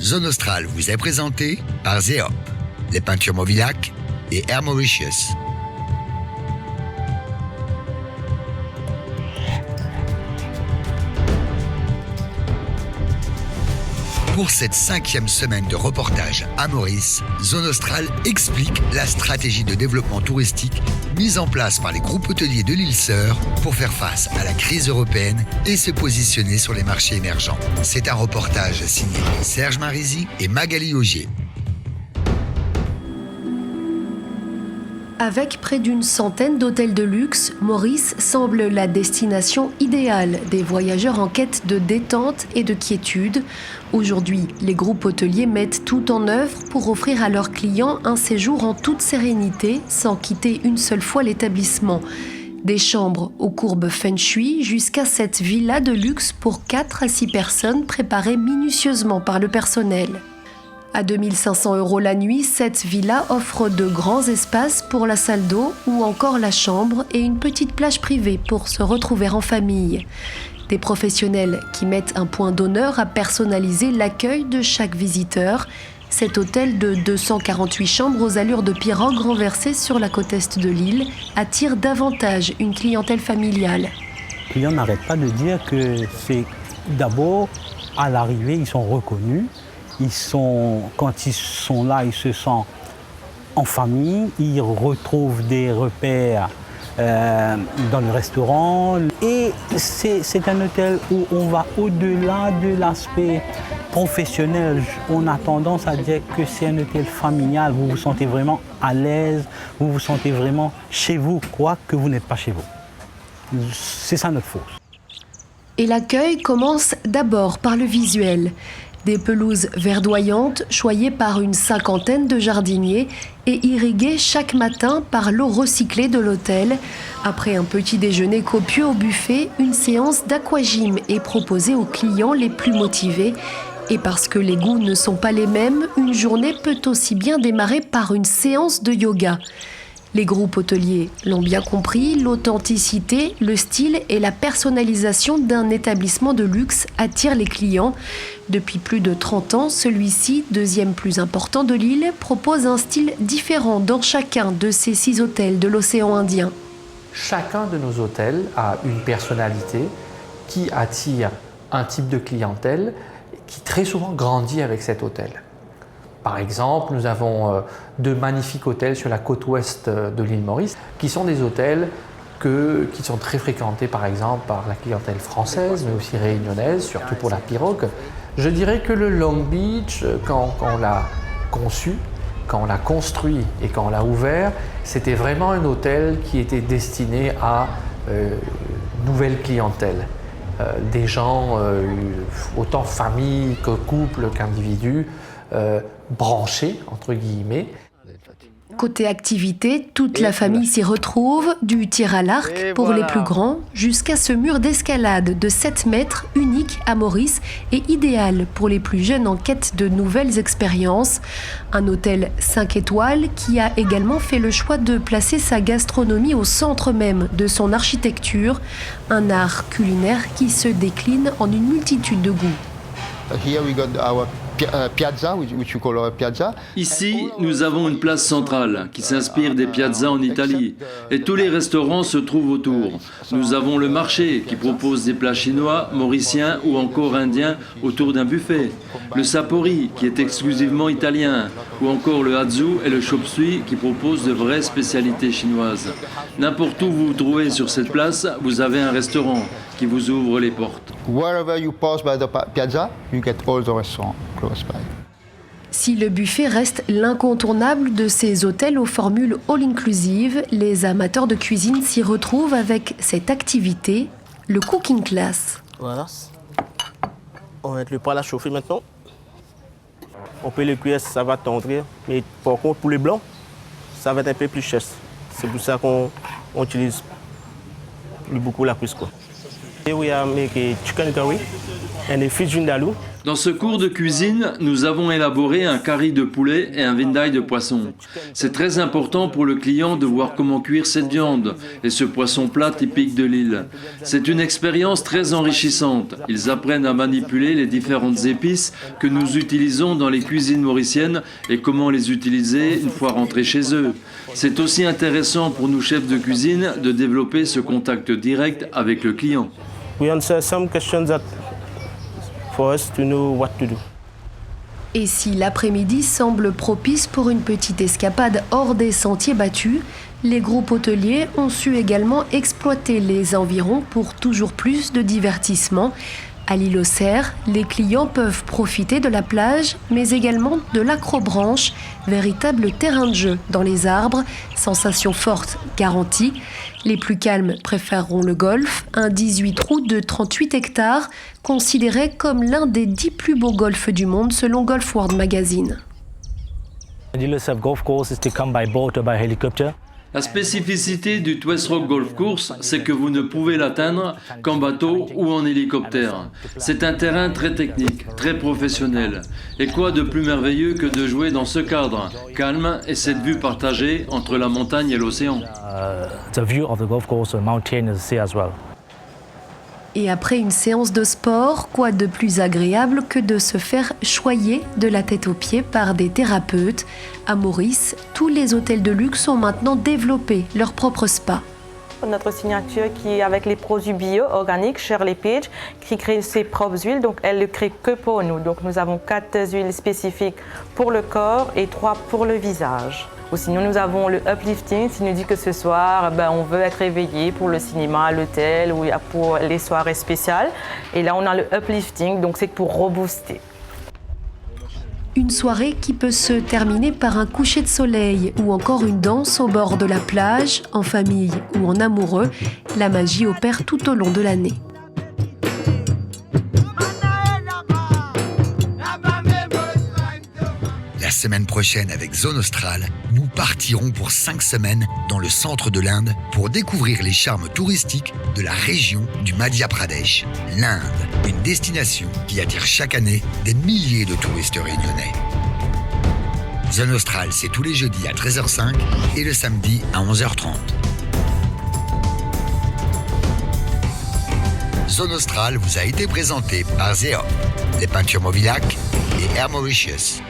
Zone Australe vous est présenté par Zeop, les peintures Movilac et Air Mauritius. Pour cette 5e semaine de reportage à Maurice, Zone Australe explique la stratégie de développement touristique mise en place par les groupes hôteliers de l'île Sœur pour faire face à la crise européenne et se positionner sur les marchés émergents. C'est un reportage signé Serge Marisy et Magali Augier. Avec près d'une centaine d'hôtels de luxe, Maurice semble la destination idéale des voyageurs en quête de détente et de quiétude. Aujourd'hui, les groupes hôteliers mettent tout en œuvre pour offrir à leurs clients un séjour en toute sérénité, sans quitter une seule fois l'établissement. Des chambres aux courbes feng shui jusqu'à cette villa de luxe pour 4 à 6 personnes préparées minutieusement par le personnel. À 2 500 € la nuit, cette villa offre de grands espaces pour la salle d'eau ou encore la chambre et une petite plage privée pour se retrouver en famille. Des professionnels qui mettent un point d'honneur à personnaliser l'accueil de chaque visiteur. Cet hôtel de 248 chambres aux allures de pirogue renversées sur la côte est de l'île attire davantage une clientèle familiale. Les clients n'arrêtent pas de dire que c'est d'abord, à l'arrivée, ils sont reconnus. Quand ils sont là, ils se sentent en famille, ils retrouvent des repères dans le restaurant. Et c'est un hôtel où on va au-delà de l'aspect professionnel. On a tendance à dire que c'est un hôtel familial. Vous vous sentez vraiment à l'aise, vous vous sentez vraiment chez vous, quoique vous n'êtes pas chez vous. C'est ça notre force. Et l'accueil commence d'abord par le visuel. Des pelouses verdoyantes choyées par une 50aine de jardiniers et irriguées chaque matin par l'eau recyclée de l'hôtel. Après un petit déjeuner copieux au buffet, une séance d'aquagym est proposée aux clients les plus motivés. Et parce que les goûts ne sont pas les mêmes, une journée peut aussi bien démarrer par une séance de yoga. Les groupes hôteliers l'ont bien compris, l'authenticité, le style et la personnalisation d'un établissement de luxe attirent les clients. Depuis plus de 30 ans, celui-ci, deuxième plus important de l'île, propose un style différent dans chacun de ces 6 hôtels de l'océan Indien. Chacun de nos hôtels a une personnalité qui attire un type de clientèle qui très souvent grandit avec cet hôtel. Par exemple, nous avons 2 magnifiques hôtels sur la côte ouest de l'île Maurice, qui sont des hôtels qui sont très fréquentés par exemple par la clientèle française, mais aussi réunionnaise, surtout pour la pirogue. Je dirais que le Long Beach, quand on l'a conçu, quand on l'a construit et quand on l'a ouvert, c'était vraiment un hôtel qui était destiné à une nouvelle clientèle. Des gens, autant famille que couple qu'individus, branchés, entre guillemets. Côté activité, toute la famille s'y retrouve, du tir à l'arc pour les plus grands, jusqu'à ce mur d'escalade de 7 mètres, unique à Maurice et idéal pour les plus jeunes en quête de nouvelles expériences. Un hôtel 5 étoiles qui a également fait le choix de placer sa gastronomie au centre même de son architecture, un art culinaire qui se décline en une multitude de goûts. Here we got our piazza, which we call piazza. Ici, nous avons une place centrale qui s'inspire des piazzas en Italie et tous les restaurants se trouvent autour. Nous avons le marché qui propose des plats chinois, mauriciens ou encore indiens autour d'un buffet. Le sapori qui est exclusivement italien ou encore le hatsu et le chop suey qui proposent de vraies spécialités chinoises. N'importe où vous vous trouvez sur cette place, vous avez un restaurant qui vous ouvre les portes. Wherever you pass by the piazza, you get all the restaurants close by. Si le buffet reste l'incontournable de ces hôtels aux formules all-inclusive, les amateurs de cuisine s'y retrouvent avec cette activité, le cooking class. Voilà. On va mettre le poêle à chauffer maintenant. On peut le cuire, ça va tendrir. Mais par contre, pour les blancs, ça va être un peu plus cher. C'est pour ça qu'on utilise plus beaucoup la cuisse, quoi. Here we are making chicken curry and a fish vindaloo. Dans ce cours de cuisine, nous avons élaboré un curry de poulet et un vindaloo de poisson. C'est très important pour le client de voir comment cuire cette viande et ce poisson plat typique de l'île. C'est une expérience très enrichissante. Ils apprennent à manipuler les différentes épices que nous utilisons dans les cuisines mauriciennes et comment les utiliser une fois rentrés chez eux. C'est aussi intéressant pour nous chefs de cuisine de développer ce contact direct avec le client. We answer some questions that for us to know what to do. Et si l'après-midi semble propice pour une petite escapade hors des sentiers battus, les groupes hôteliers ont su également exploiter les environs pour toujours plus de divertissement. À l'île aux Cerfs, les clients peuvent profiter de la plage, mais également de l'acrobranche, véritable terrain de jeu dans les arbres, sensation forte garantie. Les plus calmes préféreront le golf, un 18 trous de 38 hectares, considéré comme l'un des 10 plus beaux golfs du monde selon Golf World Magazine. L'île aux Cerfs Golf Course is to come by boat or by helicopter. La spécificité du Twist Rock Golf Course, c'est que vous ne pouvez l'atteindre qu'en bateau ou en hélicoptère. C'est un terrain très technique, très professionnel. Et quoi de plus merveilleux que de jouer dans ce cadre, calme et cette vue partagée entre la montagne et l'océan. The view of the golf course, the mountain and the sea as well. Et après une séance de sport, quoi de plus agréable que de se faire choyer de la tête aux pieds par des thérapeutes. À Maurice, tous les hôtels de luxe ont maintenant développé leur propre spa. Notre signature qui est avec les produits bio organiques, Shirley Page, qui crée ses propres huiles, donc elle ne crée que pour nous. Donc nous avons 4 huiles spécifiques pour le corps et 3 pour le visage. Ou sinon nous avons le uplifting, qui nous dit que ce soir on veut être réveillé pour le cinéma, à l'hôtel ou pour les soirées spéciales. Et là on a le uplifting, donc c'est pour rebooster. Une soirée qui peut se terminer par un coucher de soleil ou encore une danse au bord de la plage, en famille ou en amoureux. La magie opère tout au long de l'année. La semaine prochaine avec Zone Australe, nous partirons pour 5 semaines dans le centre de l'Inde pour découvrir les charmes touristiques de la région du Madhya Pradesh. L'Inde, une destination qui attire chaque année des milliers de touristes réunionnais. Zone Australe, c'est tous les jeudis à 13h05 et le samedi à 11h30. Zone Australe vous a été présenté par Zeop, les peintures Mobilac et Air Mauritius.